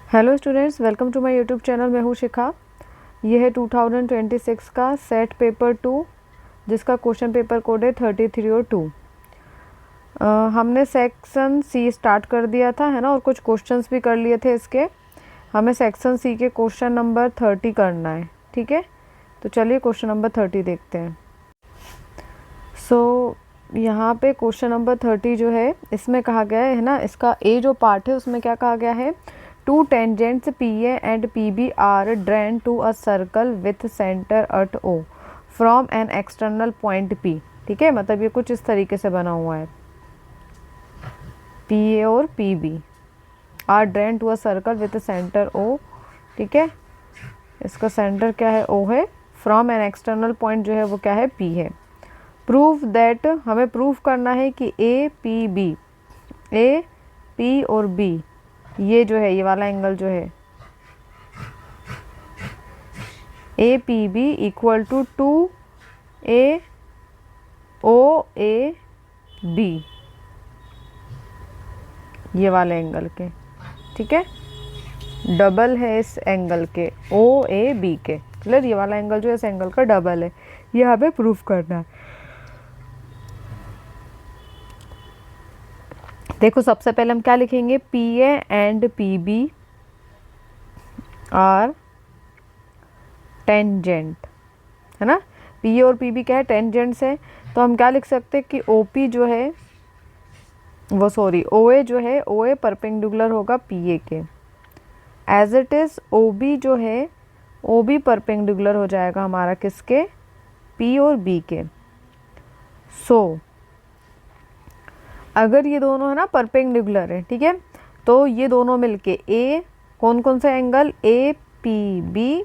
Hello students, welcome to my YouTube channel. मैं हूँ शिखा। ये है 2026 का सेट पेपर 2 जिसका क्वेश्चन पेपर कोड है 33 और 2। हमने सेक्शन सी स्टार्ट कर दिया था, है ना, और कुछ क्वेश्चंस भी कर लिए थे इसके। हमें सेक्शन सी के क्वेश्चन नंबर 30 करना है, ठीक है। तो चलिए क्वेश्चन नंबर 30 देखते हैं। यहाँ पे क्वेश्चन नंबर 30 जो है इसमें कहा गया है ना, इसका ए जो पार्ट है उसमें क्या कहा गया है, two tangents P A and P B are drawn to a circle with centre at O from an external point P. ठीक है, मतलब ये कुछ इस तरीके से बना हुआ है, पी ए और P B are drawn to a circle with centre O. ठीक है, इसका सेंटर क्या है, ओ है। फ्रॉम एन एक्सटर्नल पॉइंट जो है वो क्या है, पी है। प्रूव दैट, हमें प्रूफ करना है कि ए पी और बी, ये जो है, ये वाला एंगल जो है A P B equal to A O A B, ये वाले एंगल के। ठीक है, डबल है इस एंगल के, ओ ए बी के। क्लियर, ये वाला एंगल जो है इस एंगल का डबल है, ये हमें प्रूफ करना है। देखो, सबसे पहले हम क्या लिखेंगे, P A and P B are tangent, है ना। पी ए और पी बी क्या है, टेंजेंट्स है। तो हम क्या लिख सकते हैं कि ओ पी जो है वो, सॉरी, ओ ए जो है, ओ ए परपेंडिकुलर होगा पी ए के। As it is O B जो है, ओ बी परपेंडिकुलर हो जाएगा हमारा किसके, पी और बी के। सो अगर ये दोनों है ना परपेंडिकुलर है, ठीक है, तो ये दोनों मिलके ए, कौन कौन से एंगल, ए पी बी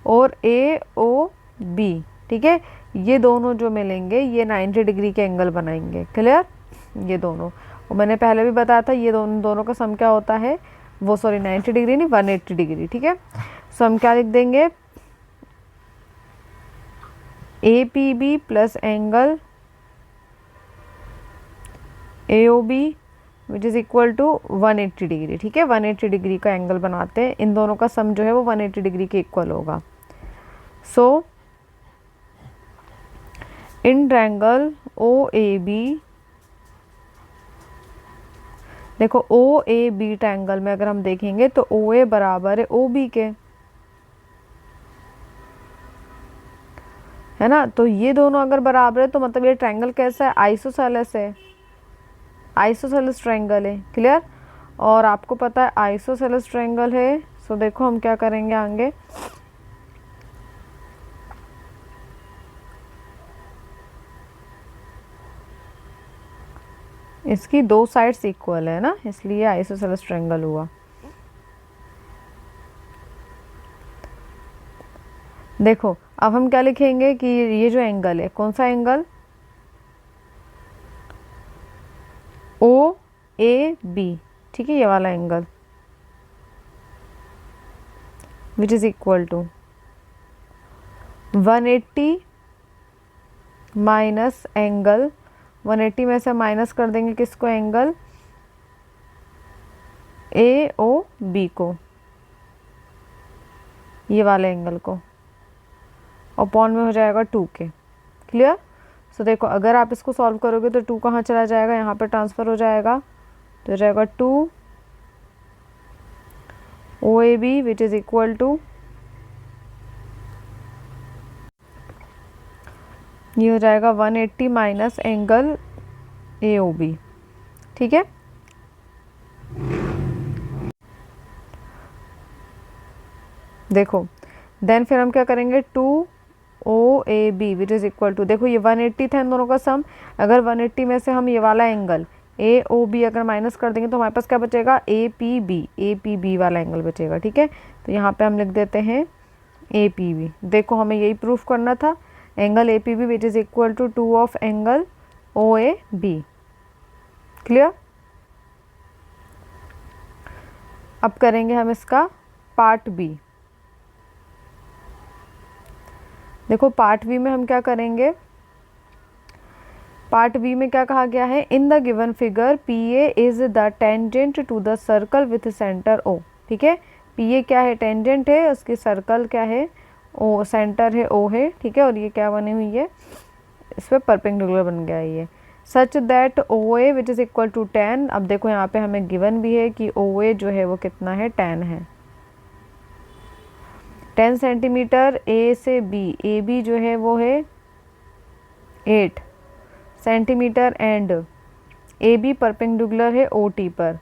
और ए ओ बी, ठीक है, ये दोनों जो मिलेंगे ये 90 डिग्री के एंगल बनाएंगे। क्लियर, ये दोनों, और मैंने पहले भी बताया था ये दोनों का सम क्या होता है, वो सॉरी 90 डिग्री नहीं, 180 डिग्री। ठीक है, सो हम क्या लिख देंगे, A P B plus angle A O B which is equal to 180 degree. ठीक है, 180 डिग्री का एंगल बनाते हैं, इन दोनों का सम जो है वो 180 डिग्री के इक्वल होगा। सो in triangle O A B, देखो ओ ए बी ट्रायंगल में अगर हम देखेंगे तो ओ ए बराबर है ओ बी के, है ना। तो ये दोनों अगर बराबर है तो मतलब ये ट्रायंगल कैसा है, आइसोसेलेस है, आइसोसेलेस ट्रायंगल है। क्लियर, और आपको पता है आइसोसेलेस ट्रायंगल है। सो देखो हम क्या करेंगे आगे, इसकी दो साइड्स इक्वल है ना, इसलिए आइसोसेलेस ट्रायंगल हुआ। देखो अब हम क्या लिखेंगे कि ये जो एंगल है, कौन सा एंगल, ओ ए बी, ठीक है, ये वाला angle which is equal to 180 minus angle, 180 में से माइनस कर देंगे किसको, एंगल ए ओ बी को, ये वाले एंगल को, और पॉन में हो जाएगा 2 के। क्लियर, सो देखो अगर आप इसको सॉल्व करोगे तो 2 कहाँ चला जाएगा, यहाँ पर ट्रांसफ़र हो जाएगा, तो हो जाएगा 2 O A B which is equal to, ये हो जाएगा 180 minus angle A O B. ठीक है, देखो देन फिर हम क्या करेंगे, 2 O A B which is equal to, देखो ये 180 था इन दोनों का सम, अगर 180 में से हम ये वाला एंगल ए ओ बी अगर माइनस कर देंगे तो हमारे पास क्या बचेगा, ए पी बी वाला एंगल बचेगा। ठीक है, तो यहाँ पे हम लिख देते हैं ए पी बी। देखो हमें यही प्रूफ करना था, angle A P B which is equal to 2 of angle O A B. Clear, अब करेंगे हम इसका पार्ट बी। देखो पार्ट बी में हम क्या करेंगे, पार्ट बी में क्या कहा गया है, in the given figure P A is the tangent to the circle with centre O. ठीक है। पी ए क्या है, टेंजेंट है, उसकी सर्कल क्या है, ओ, सेंटर है ओ है, ठीक है। और ये क्या बनी हुई है, इस पर परपेंडिकुलर बन गया ये। Such that O A which is equal to 10। अब देखो यहाँ पे हमें गिवन भी है कि ओ ए जो है वो कितना है, 10 है। 10 सेंटीमीटर ए से बी, ए बी जो है वो है 8 centimetre and A B perpendicular है ओ टी पर,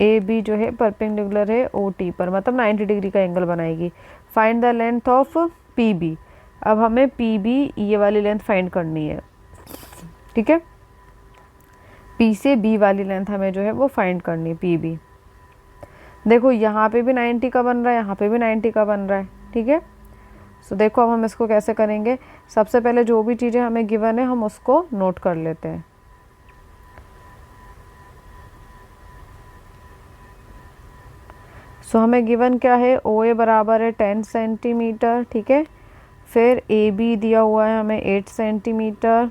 ए बी जो है परपेंडिकुलर है ओ टी पर, मतलब 90 डिग्री का एंगल बनाएगी। Find the length of P B. अब हमें पी बी ये वाली लेंथ फाइंड करनी है, ठीक है। पी से बी वाली लेंथ हमें जो है वो फाइंड करनी है, पी बी। देखो यहाँ पे भी 90 का बन रहा है, यहाँ पे भी 90 का बन रहा है, ठीक है। सो देखो अब हम इसको कैसे करेंगे। सबसे पहले जो भी चीज़ें हमें गिवन है हम उसको नोट कर लेते हैं। सो हमें गिवन क्या है, ओ ए बराबर है 10 सेंटीमीटर, ठीक है। फिर ए बी दिया हुआ है हमें 8 सेंटीमीटर,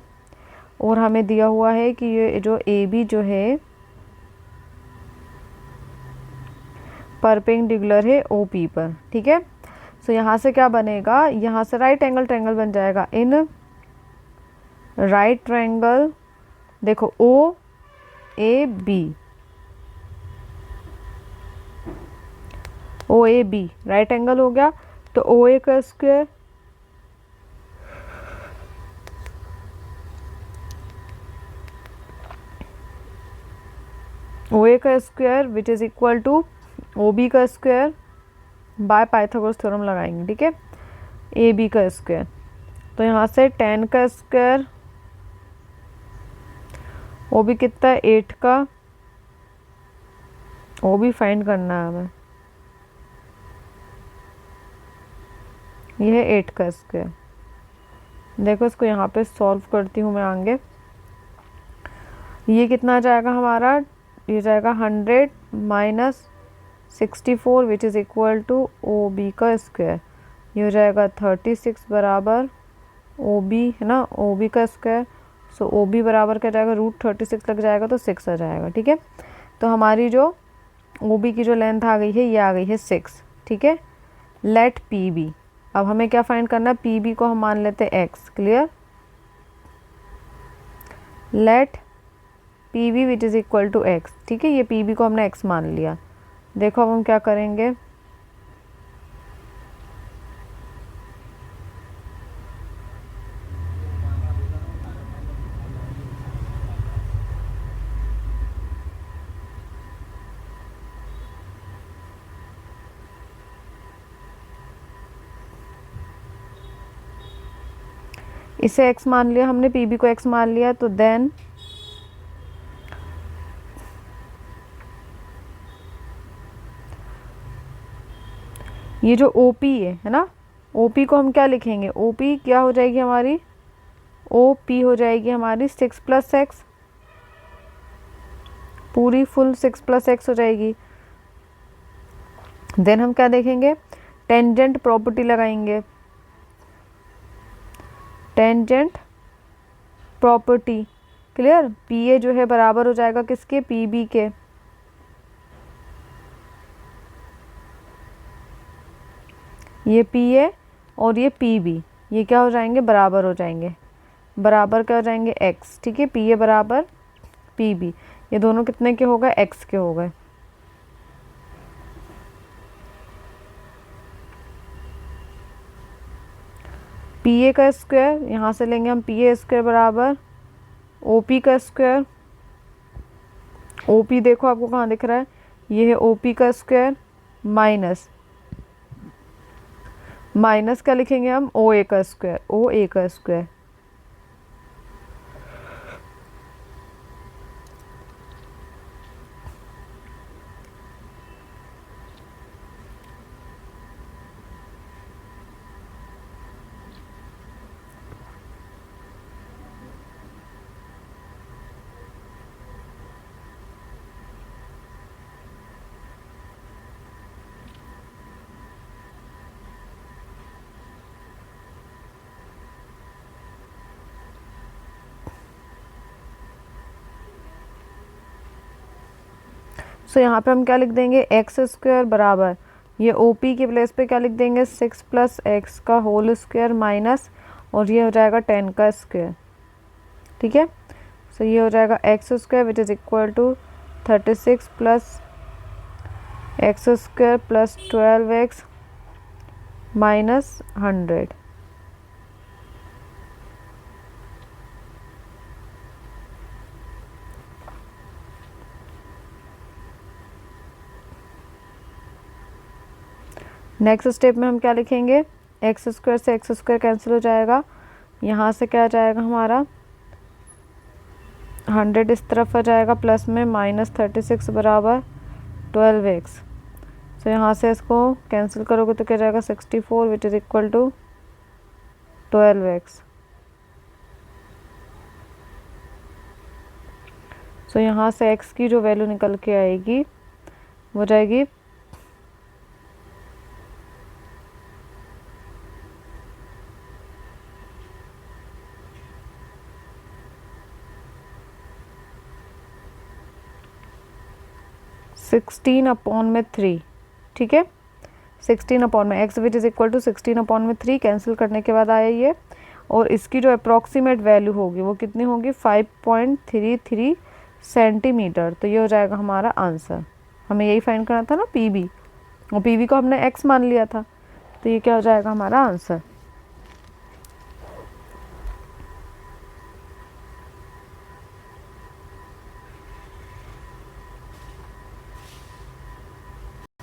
और हमें दिया हुआ है कि ये जो ए बी जो है परपेंडिकुलर है ओ पी पर, ठीक है। सो यहाँ से क्या बनेगा, यहाँ से राइट एंगल ट्रायंगल बन जाएगा। इन राइट ट्रायंगल देखो O A B, O A B right angle हो गया, तो ओ ए का स्क्वायर ओ ए का square which is equal to O B का स्क्वायर बाय पाइथागोरस थ्योरम लगाएंगे, ठीक है। ए बी का स्क्वायर, तो यहाँ से 10 का स्क्वायर, ओ बी कितना है 8 का, ओ बी फाइंड करना है हमें, यह है 8 का स्क्वायर। देखो इसको यहाँ पे सॉल्व करती हूँ मैं आगे। ये कितना जाएगा हमारा, ये जाएगा 100 minus 64 which is equal to O B का स्क्वायर। ये हो जाएगा 36 बराबर ओ बी है ना, ओ बी का स्क्वायर। सो ओ बी बराबर क्या जाएगा, √36 लग जाएगा तो 6 आ जाएगा, ठीक है। तो हमारी जो ओ बी की जो लेंथ आ गई है ये आ गई है 6, ठीक है। लेट पी बी, अब हमें क्या फाइंड करना है, पी बी को हम मान लेते हैं X, clear. Let P B which is equal to X, ठीक है। ये पी बी को हमने एक्स मान लिया। देखो अब हम क्या करेंगे, इसे x मान लिया हमने, पी बी को x मान लिया, तो देन ये जो ओ पी है ना, ओ पी को हम क्या लिखेंगे, ओ पी क्या हो जाएगी हमारी, ओ पी हो जाएगी हमारी 6 + x, पूरी फुल 6 + x हो जाएगी। देन हम क्या देखेंगे, टेंजेंट प्रॉपर्टी लगाएंगे, tangent property, clear. P A जो है बराबर हो जाएगा किसके, पी बी के। ये पी ए और ये पी बी, ये क्या हो जाएंगे, बराबर हो जाएंगे, बराबर क्या हो जाएंगे, एक्स, ठीक है। पी ए बराबर पी बी, ये दोनों कितने के हो गए, एक्स के हो गए। पी ए का स्क्वायर यहाँ से लेंगे हम, पी ए स्क्वायर बराबर ओ पी का स्क्वायर। ओ पी देखो आपको कहाँ दिख रहा है, ये है ओ पी का स्क्वायर माइनस, माइनस क्या लिखेंगे हम, ओ ए का स्क्वायर, ओ ए का स्क्वायर। सो यहाँ पे हम क्या लिख देंगे, एक्स स्क्वायर बराबर ये ओ पी के प्लेस पे क्या लिख देंगे, 6 प्लस एक्स का होल स्क्वायर माइनस, और ये हो जाएगा 10 का स्क्वायर। ठीक है, सो ये हो जाएगा X square which is equal to 36 plus X square plus 12x minus 100। Next step में हम क्या लिखेंगे, एक्स स्क्वायर से एक्स स्क्वायर कैंसिल हो जाएगा, यहाँ से क्या आ जाएगा हमारा 100 इस तरफ आ जाएगा, प्लस में माइनस 36 बराबर 12x। तो यहाँ से इसको कैंसिल करोगे तो क्या जाएगा 64 which is equal to 12x। So यहाँ से x की जो वैल्यू निकल के आएगी वो जाएगी 16/3। ठीक है, 16 में x which is equal to 16/3 cancel करने के बाद आया ये, और इसकी जो अप्रॉक्सीमेट वैल्यू होगी वो कितनी होगी 5.33 सेंटीमीटर। तो ये हो जाएगा हमारा आंसर। हमें यही फाइंड करना था ना पी बी, और पी बी को हमने x मान लिया था, तो ये क्या हो जाएगा हमारा आंसर।